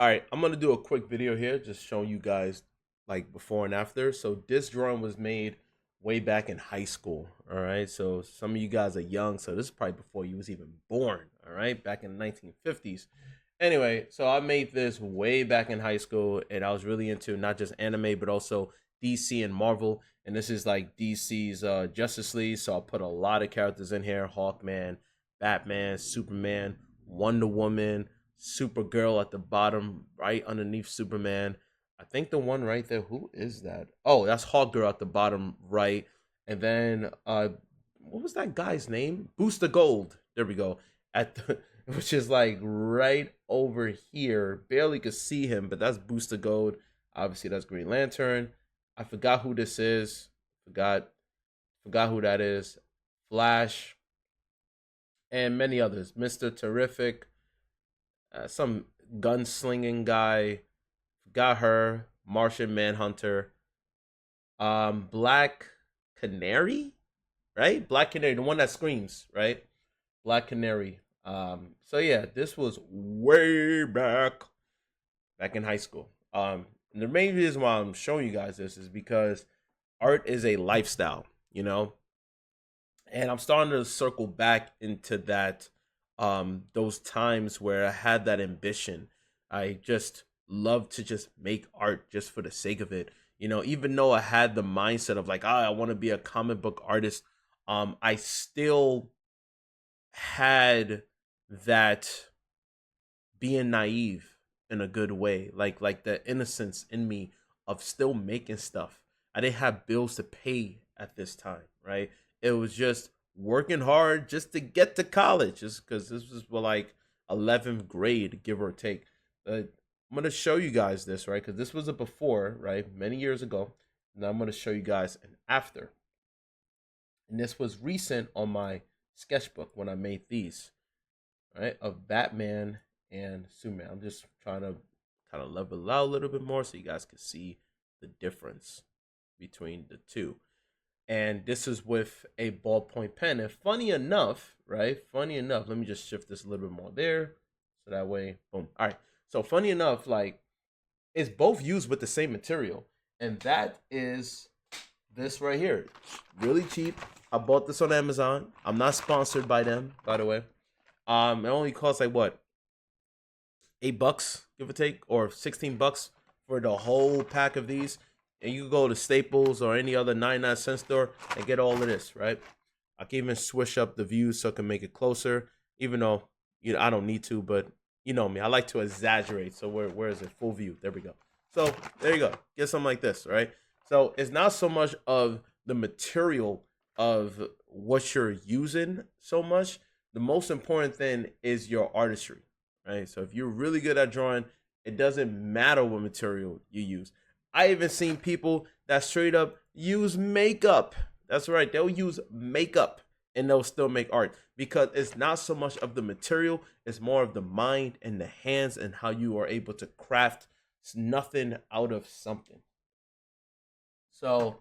All right, I'm gonna do a quick video here, just showing you guys like before and after. So this drawing was made way back in high school. All right, so some of you guys are young, so this is probably before you was even born. All right, back in the 1950s. Anyway, so I made this way back in high school, and I was really into not just anime but also DC and Marvel. And this is like DC's Justice League, so I put a lot of characters in here: Hawkman, Batman, Superman, Wonder Woman, Supergirl at the bottom, right underneath Superman. I think the one right there, who is that? Oh, that's Hawkgirl at the bottom right. And then what was that guy's name? Booster Gold. There we go. At the which is like right over here. Barely could see him, but that's Booster Gold. Obviously, that's Green Lantern. I forgot who this is. Forgot who that is. Flash and many others. Mr. Terrific, some gunslinging guy, got her, Martian Manhunter, Black Canary, right? Black Canary, the one that screams, right? Black Canary. So yeah, this was way back in high school. And the main reason why I'm showing you guys this is because art is a lifestyle, you know, and I'm starting to circle back into that those times where I had that ambition. I just love to just make art just for the sake of it. You know, even though I had the mindset of like, I want to be a comic book artist, I still had that being naive in a good way, like the innocence in me of still making stuff. I didn't have bills to pay at this time, right? It was just working hard just to get to college, just because this was like 11th grade, give or take. I'm gonna show you guys this, right? Because this was a before, right, many years ago. Now I'm gonna show you guys an after, and this was recent on my sketchbook when I made these, right, of Batman and Superman. I'm just trying to kind of level it out a little bit more so you guys can see the difference between the two. And this is with a ballpoint pen. And funny enough, right? Funny enough, let me just shift this a little bit more there. So that way, boom. All right. So funny enough, like it's both used with the same material. And that is this right here. Really cheap. I bought this on Amazon. I'm not sponsored by them, by the way. It only costs like what, $8, give or take, or $16 for the whole pack of these. And you can go to Staples or any other 99-cent store and get all of this, right? I can even switch up the views so I can make it closer, even though I don't need to, but you know me, I like to exaggerate. So where is it? Full view. There we go. So there you go. Get something like this, right? So it's not so much of the material of what you're using so much. The most important thing is your artistry, right? So if you're really good at drawing, it doesn't matter what material you use. I even seen people that straight up use makeup. That's right, they'll use makeup and they'll still make art because it's not so much of the material, it's more of the mind and the hands and how you are able to craft nothing out of something. So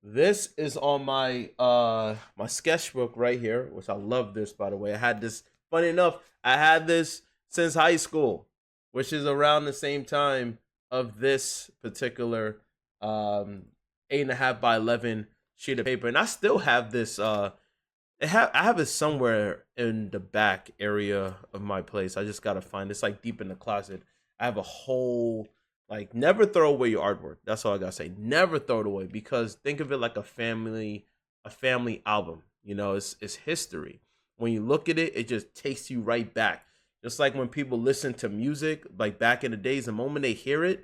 this is on my my sketchbook right here, which I love this, by the way. I had this, funny enough, I had this since high school, which is around the same time of this particular 8.5 by 11 sheet of paper. And I still have this I have it somewhere in the back area of my place. I just gotta find it. It's like deep in the closet. I have a whole, like, never throw away your artwork. That's all I gotta say. Never throw it away because think of it like a family album. You know, it's history. When you look at it, it just takes you right back. Just like when people listen to music, like back in the days, the moment they hear it,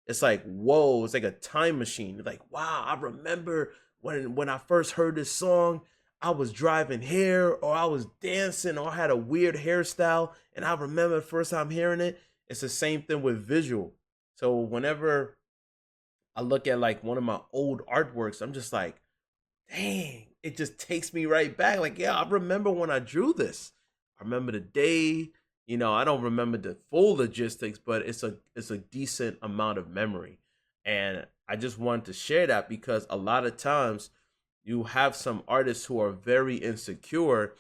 it's like, whoa, it's like a time machine. Like, wow, I remember when I first heard this song, I was driving here or I was dancing or I had a weird hairstyle and I remember the first time hearing it. It's the same thing with visual. So whenever I look at like one of my old artworks, I'm just like, dang, it just takes me right back. Like, yeah, I remember when I drew this. I remember the day. You know, I don't remember the full logistics, but it's a decent amount of memory. And I just wanted to share that because a lot of times you have some artists who are very insecure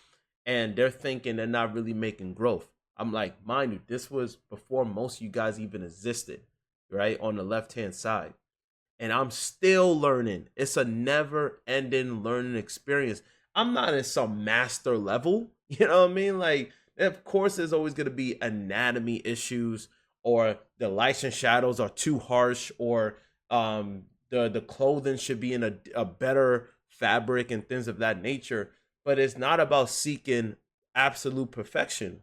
and they're thinking they're not really making growth. I'm like, mind you, this was before most of you guys even existed, right? On the left hand side. And I'm still learning. It's a never ending learning experience. I'm not in some master level. You know what I mean? Like, of course, there's always going to be anatomy issues, or the lights and shadows are too harsh, or the clothing should be in a better fabric and things of that nature. But it's not about seeking absolute perfection.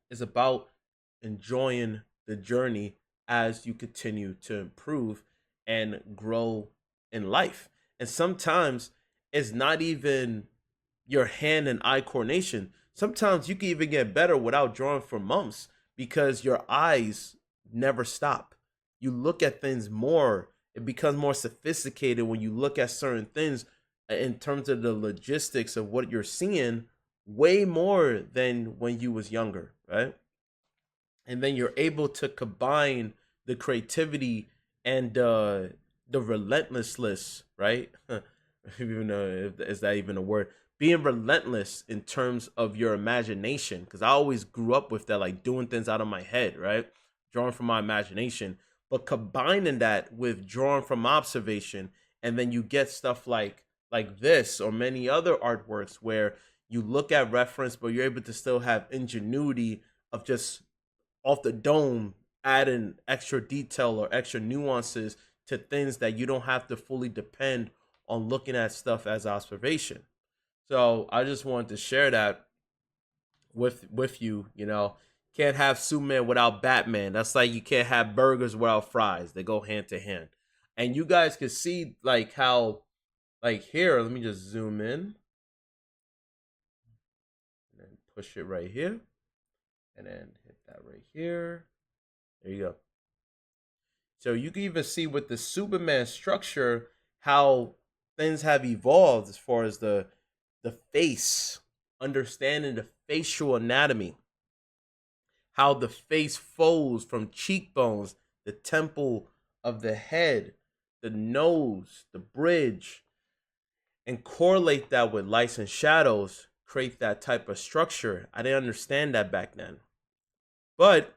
It's about enjoying the journey as you continue to improve and grow in life. And sometimes it's not even your hand and eye coordination. Sometimes you can even get better without drawing for months because your eyes never stop. You look at things more, it becomes more sophisticated when you look at certain things in terms of the logistics of what you're seeing way more than when you was younger, right? And then you're able to combine the creativity and the relentlessness, right? Even though is that even a word? Being relentless in terms of your imagination, because I always grew up with that, like doing things out of my head, right? Drawing from my imagination, but combining that with drawing from observation, and then you get stuff like this or many other artworks where you look at reference, but you're able to still have ingenuity of just off the dome adding extra detail or extra nuances to things that you don't have to fully depend on looking at stuff as observation. So I just wanted to share that with you. You know, can't have Superman without Batman. That's like you can't have burgers without fries. They go hand to hand. And you guys can see like how, like here, let me just zoom in and then push it right here and then hit that right here. There you go. So you can even see with the Superman structure how things have evolved as far as the face, understanding the facial anatomy, how the face folds from cheekbones, the temple of the head, the nose, the bridge, and correlate that with lights and shadows, create that type of structure. I didn't understand that back then. But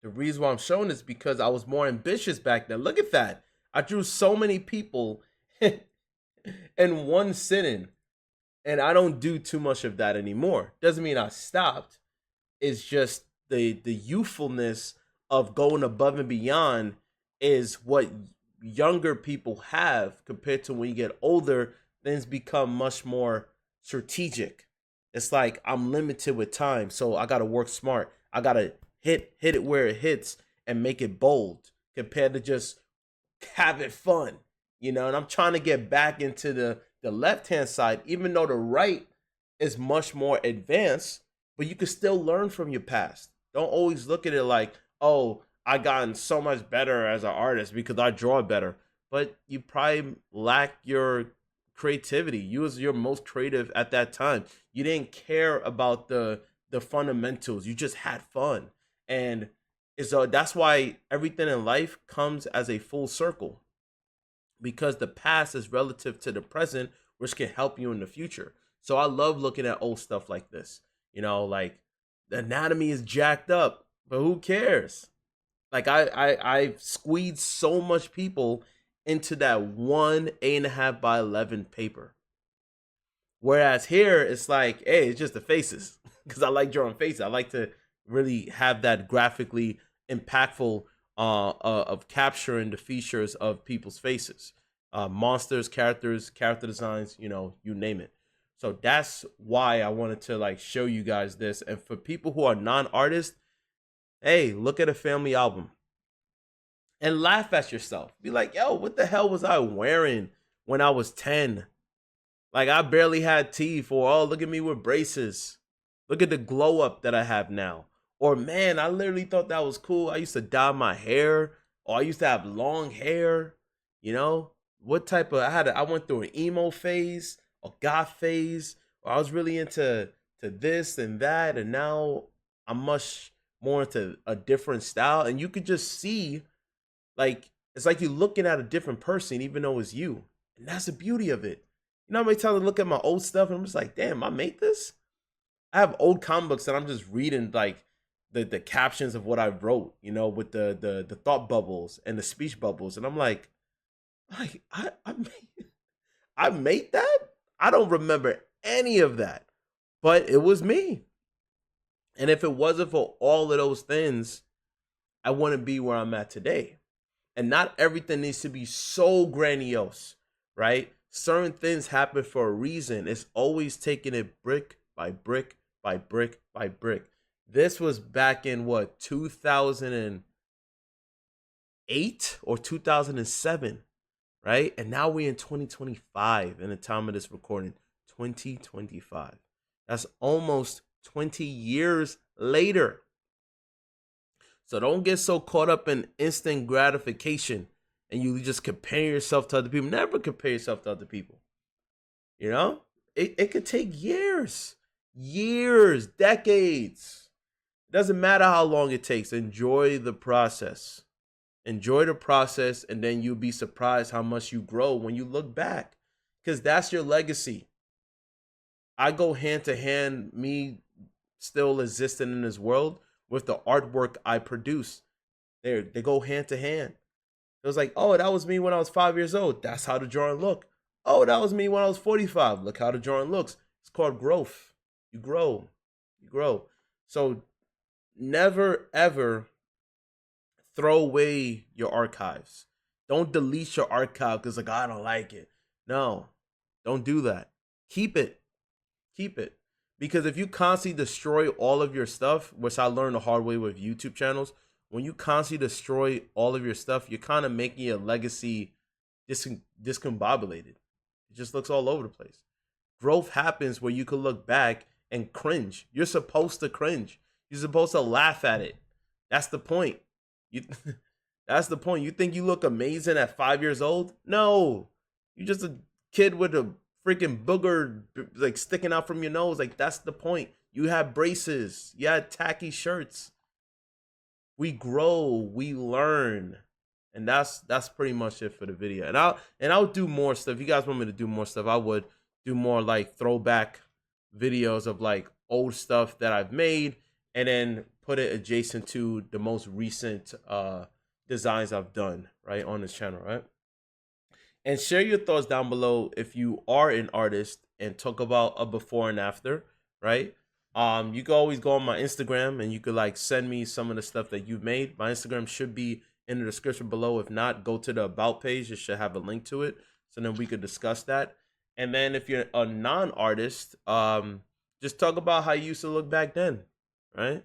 the reason why I'm showing this is because I was more ambitious back then. Look at that. I drew so many people in one sitting, and I don't do too much of that anymore. Doesn't mean I stopped. It's just the youthfulness of going above and beyond is what younger people have compared to when you get older. Things become much more strategic. It's like I'm limited with time, so I gotta work smart. I gotta hit it where it hits and make it bold compared to just having fun, you know. And I'm trying to get back into the left hand side, even though the right is much more advanced, but you can still learn from your past. Don't always look at it like, oh, I gotten so much better as an artist because I draw better. But you probably lack your creativity. You was your most creative at that time. You didn't care about the fundamentals. You just had fun. And so that's why everything in life comes as a full circle, because the past is relative to the present, which can help you in the future. So I love looking at old stuff like this. You know, like the anatomy is jacked up, but who cares? Like I squeezed so much people into that one 8.5 by 11 paper. Whereas here it's like, hey, it's just the faces because I like drawing faces. I like to really have that graphically impactful of capturing the features of people's faces, monsters, characters, character designs, you know, you name it. So that's why I wanted to like show you guys this. And for people who are non-artists, hey, look at a family album and laugh at yourself. Be like, yo, what the hell was I wearing when I was 10? Like I barely had teeth, or oh, look at me with braces. Look at the glow up that I have now. Or man, I literally thought that was cool. I used to dye my hair, or I used to have long hair. You know, what type of I went through an emo phase, a goth phase, or I was really into this and that, and now I'm much more into a different style. And you could just see, like, it's like you're looking at a different person, even though it's you. And that's the beauty of it. You know how many times I look at my old stuff and I'm just like, damn, I made this? I have old comic books that I'm just reading like the captions of what I wrote, with the thought bubbles and the speech bubbles, and I'm like I made that. I don't remember any of that, but it was me. And if it wasn't for all of those things, I wouldn't be where I'm at today. And not everything needs to be so grandiose, right? Certain things happen for a reason. It's always taking it brick by brick by brick by brick. This was back in what, 2008 or 2007, right? And now we're in 2025 in the time of this recording, 2025. That's almost 20 years later. So don't get so caught up in instant gratification and you just compare yourself to other people. Never compare yourself to other people. It could take years, decades. It doesn't matter how long it takes. Enjoy the process. Enjoy the process, and then you'll be surprised how much you grow when you look back, because that's your legacy. I go hand to hand, me still existing in this world, with the artwork I produce. They go hand to hand. It was like, oh, that was me when I was 5 years old. That's how the drawing looked. Oh, that was me when I was 45. Look how the drawing looks. It's called growth. You grow. You grow. So never, ever throw away your archives. Don't delete your archive because, like, I don't like it. No, don't do that. Keep it. Keep it. Because if you constantly destroy all of your stuff, which I learned the hard way with YouTube channels, when you constantly destroy all of your stuff, you're kind of making your legacy discombobulated. It just looks all over the place. Growth happens where you can look back and cringe. You're supposed to cringe. You're supposed to laugh at it. That's the point. That's the point. You think you look amazing at 5 years old? No. You're just a kid with a freaking booger like sticking out from your nose. Like, that's the point. You have braces. You had tacky shirts. We grow, we learn. And that's pretty much it for the video. And I'll do more stuff. If you guys want me to do more stuff, I would do more like throwback videos of like old stuff that I've made, and then put it adjacent to the most recent designs I've done, right, on this channel, right? And share your thoughts down below if you are an artist, and talk about a before and after, right? You can always go on my Instagram and you could like send me some of the stuff that you've made. My Instagram should be in the description below. If not, go to the about page. It should have a link to it. So then we could discuss that. And then if you're a non-artist, just talk about how you used to look back then, right?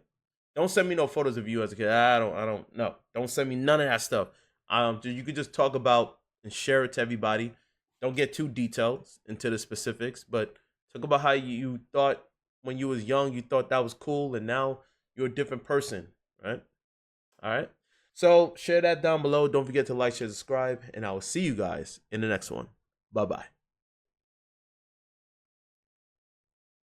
Don't send me no photos of you as a kid. I don't know. Don't send me none of that stuff. You could just talk about and share it to everybody. Don't get too detailed into the specifics, but talk about how you thought when you was young, you thought that was cool, and now you're a different person, right? All right. So share that down below. Don't forget to like, share, subscribe, and I will see you guys in the next one. Bye-bye.